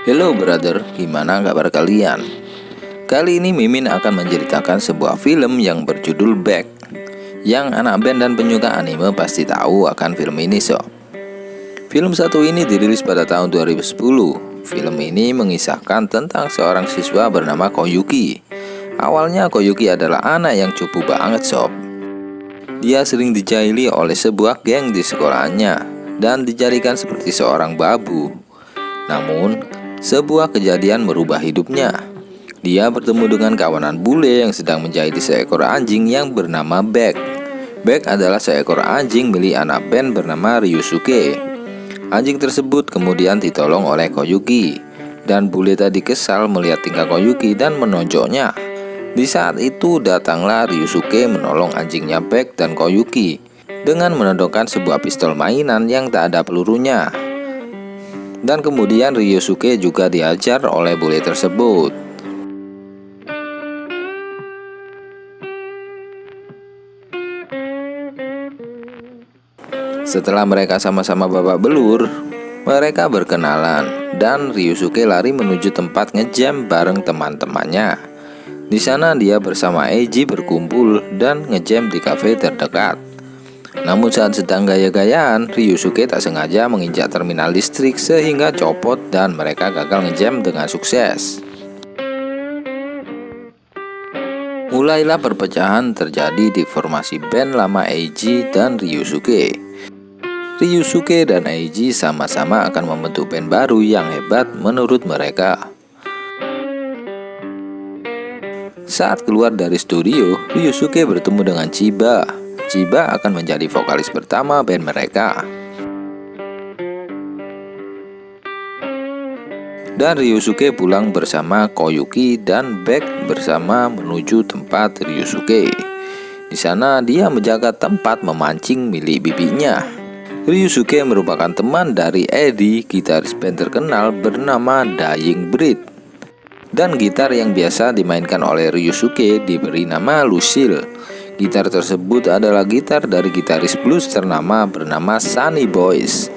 Hello brother, gimana kabar kalian? Kali ini Mimin akan menceritakan sebuah film yang berjudul Back. Yang anak band dan penyuka anime pasti tahu akan film ini sob. Film satu ini dirilis pada tahun 2010. Film ini mengisahkan tentang seorang siswa bernama Koyuki. Awalnya Koyuki adalah anak yang cupu banget sob. Dia sering dijahili oleh sebuah geng di sekolahnya dan dijadikan seperti seorang babu. Namun, sebuah kejadian merubah hidupnya. Dia bertemu dengan kawanan bule yang sedang menjahili seekor anjing yang bernama Beck. Beck adalah seekor anjing milik anak band bernama Ryusuke. Anjing tersebut kemudian ditolong oleh Koyuki, dan bule tadi kesal melihat tingkah Koyuki dan menonjoknya. Di saat itu datanglah Ryusuke menolong anjingnya Beck dan Koyuki dengan menodongkan sebuah pistol mainan yang tak ada pelurunya. Dan kemudian Ryusuke juga diajar oleh bule tersebut. Setelah mereka sama-sama babak belur, mereka berkenalan dan Ryusuke lari menuju tempat ngejam bareng teman-temannya. Di sana dia bersama Eiji berkumpul dan ngejam di kafe terdekat. Namun saat sedang gaya-gayaan, Ryusuke tak sengaja menginjak terminal listrik sehingga copot dan mereka gagal ngejam dengan sukses. Mulailah perpecahan terjadi di formasi band lama Eiji dan Ryusuke. Ryusuke dan Eiji sama-sama akan membentuk band baru yang hebat menurut mereka. Saat keluar dari studio, Ryusuke bertemu dengan Chiba. Chiba akan menjadi vokalis pertama band mereka. Dan Ryusuke pulang bersama Koyuki dan Beck bersama menuju tempat Ryusuke. Di sana dia menjaga tempat memancing milik bibinya. Ryusuke merupakan teman dari Eddie, gitaris band terkenal bernama Dying Breed. Dan gitar yang biasa dimainkan oleh Ryusuke diberi nama Lucille. Gitar tersebut adalah gitar dari gitaris blues ternama bernama Sunny Boys.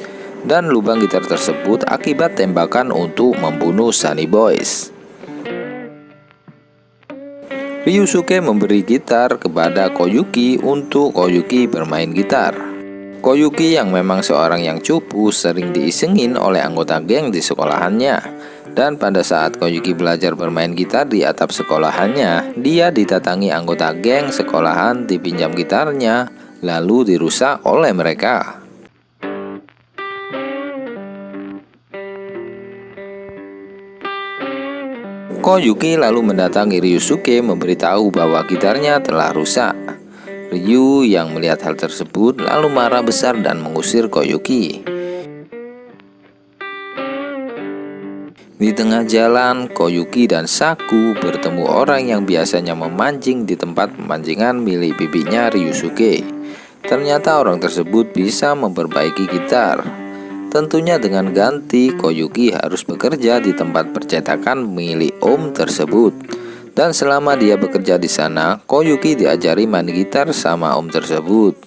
Dan lubang gitar tersebut akibat tembakan untuk membunuh Sunny Boys. Ryusuke memberi gitar kepada Koyuki untuk Koyuki bermain gitar. Koyuki yang memang seorang yang cupu sering diisengin oleh anggota geng di sekolahannya. Dan pada saat Koyuki belajar bermain gitar di atap sekolahannya, dia didatangi anggota geng sekolahan dipinjam gitarnya, lalu dirusak oleh mereka. Koyuki lalu mendatangi Ryusuke memberitahu bahwa gitarnya telah rusak. Ryu yang melihat hal tersebut lalu marah besar dan mengusir Koyuki. Di tengah jalan, Koyuki dan Saku bertemu orang yang biasanya memancing di tempat pemancingan milik bibinya Ryusuke. Ternyata orang tersebut bisa memperbaiki gitar. Tentunya dengan ganti Koyuki harus bekerja di tempat percetakan milik om tersebut. Dan selama dia bekerja di sana, Koyuki diajari main gitar sama om tersebut.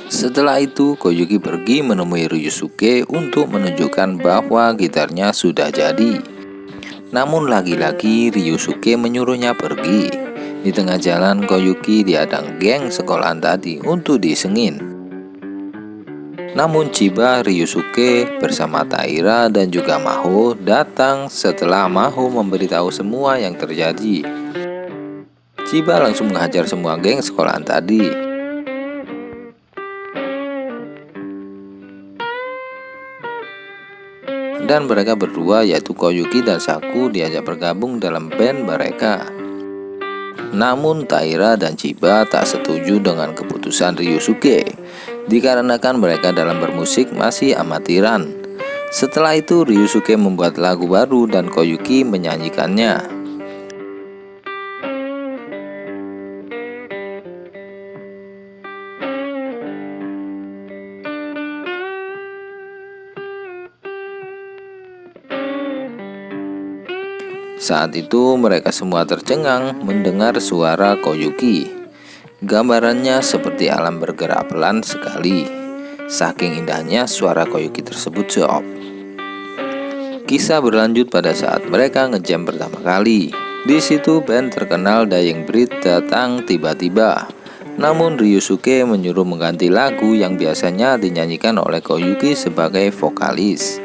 Setelah itu, Koyuki pergi menemui Ryusuke untuk menunjukkan bahwa gitarnya sudah jadi. Namun lagi-lagi Ryusuke menyuruhnya pergi. Di tengah jalan, Koyuki dihadang geng sekolahan tadi untuk disengin. Namun Chiba, Ryusuke bersama Taira dan juga Maho datang setelah Maho memberitahu semua yang terjadi. Chiba langsung menghajar semua geng sekolahan tadi. Dan mereka berdua yaitu Koyuki dan Saku diajak bergabung dalam band mereka. Namun Taira dan Chiba tak setuju dengan keputusan Ryusuke, dikarenakan mereka dalam bermusik masih amatiran. Setelah itu Ryusuke membuat lagu baru dan Koyuki menyanyikannya. Saat itu mereka semua tercengang mendengar suara Koyuki. Gambarannya seperti alam bergerak pelan sekali. Saking indahnya suara Koyuki tersebut sob. Kisah berlanjut pada saat mereka ngejam pertama kali. Di situ band terkenal Dying Breed datang tiba-tiba. Namun Ryusuke menyuruh mengganti lagu yang biasanya dinyanyikan oleh Koyuki sebagai vokalis.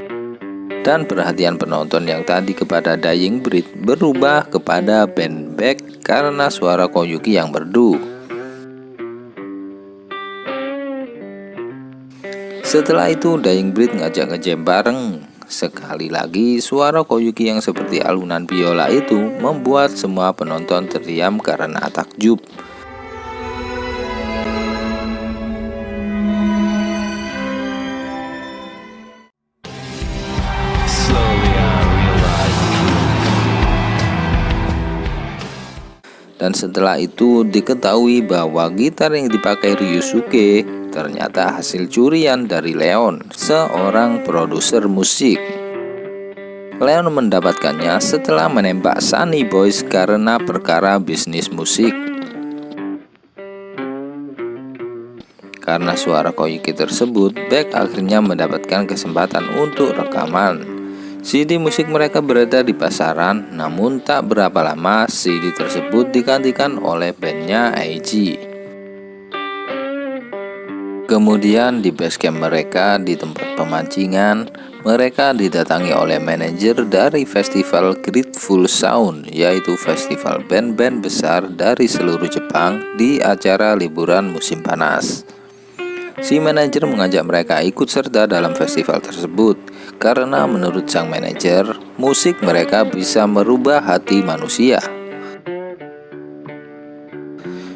Dan perhatian penonton yang tadi kepada Dying Breed berubah kepada band Beck karena suara Koyuki yang merdu. Setelah itu Dying Breed ngajak ngejam bareng. Sekali lagi suara Koyuki yang seperti alunan biola itu membuat semua penonton terdiam karena takjub. Dan setelah itu diketahui bahwa gitar yang dipakai Ryusuke ternyata hasil curian dari Leon, seorang produser musik. Leon mendapatkannya setelah menembak Sunny Boys karena perkara bisnis musik. Karena suara Koyuki tersebut, Beck akhirnya mendapatkan kesempatan untuk rekaman. CD musik mereka beredar di pasaran, namun tak berapa lama CD tersebut digantikan oleh bandnya IG. Kemudian di basecamp mereka di tempat pemancingan, mereka didatangi oleh manajer dari festival Grateful Sound, yaitu festival band-band besar dari seluruh Jepang di acara liburan musim panas. Si manajer mengajak mereka ikut serta dalam festival tersebut karena menurut sang manajer, musik mereka bisa merubah hati manusia.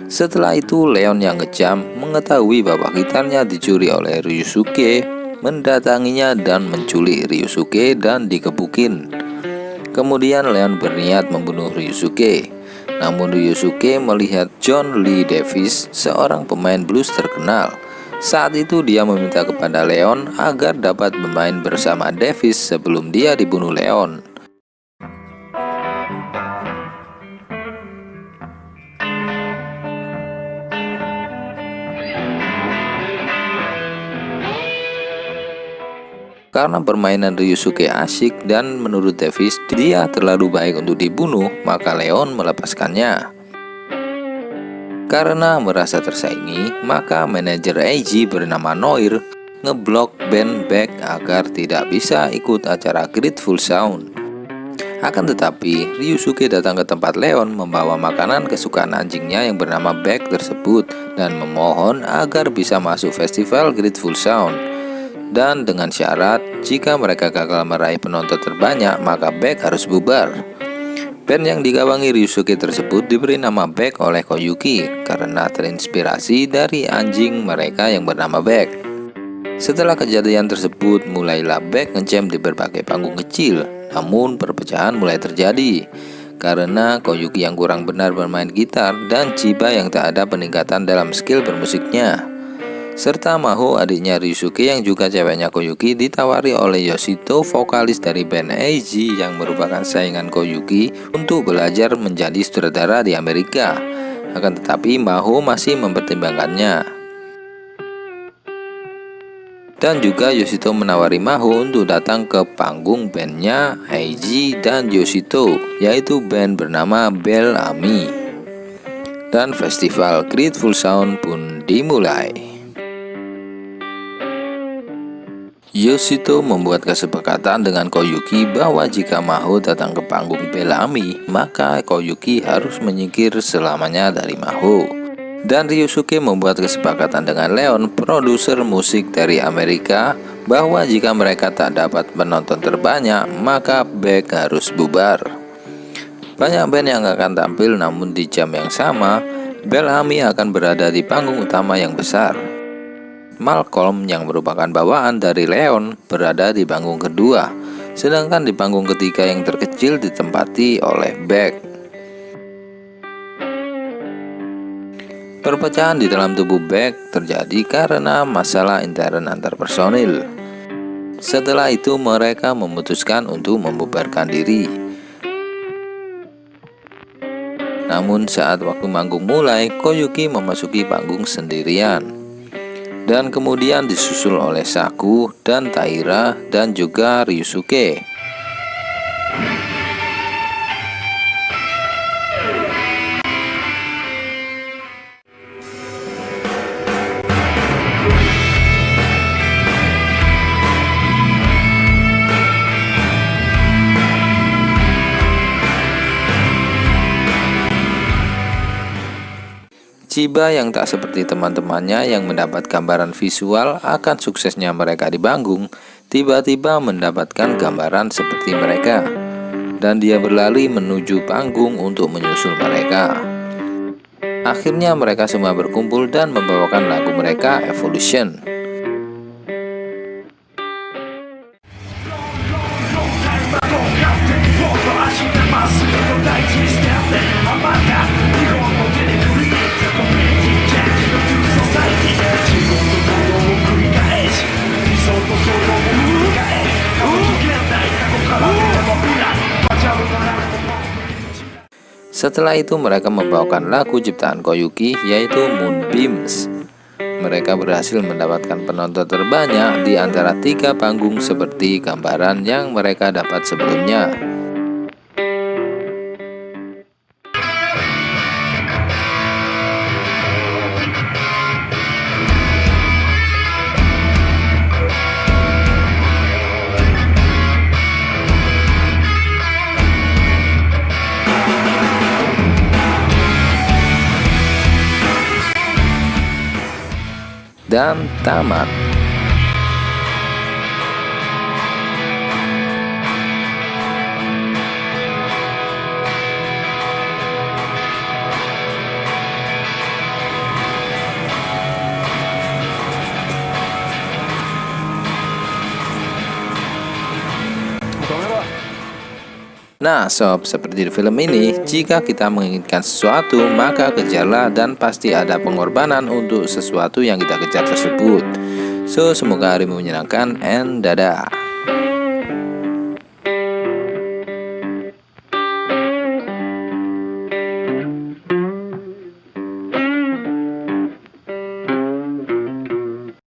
Setelah itu Leon yang kejam mengetahui bahwa gitarnya dicuri oleh Ryusuke, mendatanginya dan menculik Ryusuke dan dikebukin. Kemudian Leon berniat membunuh Ryusuke. Namun Ryusuke melihat John Lee Davis, seorang pemain blues terkenal. Saat itu dia meminta kepada Leon agar dapat bermain bersama Davis sebelum dia dibunuh Leon. Karena permainan Ryusuke asyik dan menurut Davis dia terlalu baik untuk dibunuh, maka Leon melepaskannya. Karena merasa tersaingi, maka manajer Eiji bernama Noir ngeblok band Beck agar tidak bisa ikut acara Grateful Sound. Akan tetapi, Ryusuke datang ke tempat Leon membawa makanan kesukaan anjingnya yang bernama Beck tersebut dan memohon agar bisa masuk festival Grateful Sound. Dan dengan syarat, jika mereka gagal meraih penonton terbanyak, maka Beck harus bubar. Band yang digawangi Ryusuke tersebut diberi nama Beck oleh Koyuki karena terinspirasi dari anjing mereka yang bernama Beck. Setelah kejadian tersebut, mulailah Beck ngejam di berbagai panggung kecil. Namun perpecahan mulai terjadi karena Koyuki yang kurang benar bermain gitar dan Chiba yang tak ada peningkatan dalam skill bermusiknya. Serta Maho, adiknya Ryusuke yang juga ceweknya Koyuki, ditawari oleh Yoshito, vokalis dari band Eiji yang merupakan saingan Koyuki, untuk belajar menjadi sutradara di Amerika. Akan tetapi Maho masih mempertimbangkannya. Dan juga Yoshito menawari Maho untuk datang ke panggung bandnya Eiji dan Yoshito, yaitu band bernama Bell Ami. Dan festival Grateful Sound pun dimulai. Yoshito membuat kesepakatan dengan Koyuki bahwa jika Maho datang ke panggung Bellamy, maka Koyuki harus menyingkir selamanya dari Maho. Dan Ryusuke membuat kesepakatan dengan Leon, produser musik dari Amerika, bahwa jika mereka tak dapat penonton terbanyak, maka Beck harus bubar. Banyak band yang akan tampil, namun di jam yang sama, Bellamy akan berada di panggung utama yang besar. Malcolm yang merupakan bawaan dari Leon berada di panggung kedua, sedangkan di panggung ketiga yang terkecil ditempati oleh Beck. Perpecahan di dalam tubuh Beck terjadi karena masalah intern antar personil. Setelah itu mereka memutuskan untuk membubarkan diri. Namun saat waktu manggung mulai, Koyuki memasuki panggung sendirian. Dan kemudian disusul oleh Saku dan Taira dan juga Ryusuke. Chiba yang tak seperti teman-temannya yang mendapat gambaran visual akan suksesnya mereka di panggung, tiba-tiba mendapatkan gambaran seperti mereka. Dan dia berlari menuju panggung untuk menyusul mereka. Akhirnya mereka semua berkumpul dan membawakan lagu mereka, Evolution. Setelah itu mereka membawakan lagu ciptaan Koyuki, yaitu Moonbeams. Mereka berhasil mendapatkan penonton terbanyak di antara 3 panggung seperti gambaran yang mereka dapat sebelumnya. Dan tamat. Nah sob, seperti di film ini, jika kita menginginkan sesuatu, maka kejarlah dan pasti ada pengorbanan untuk sesuatu yang kita kejar tersebut. So, semoga harimu menyenangkan and dadah.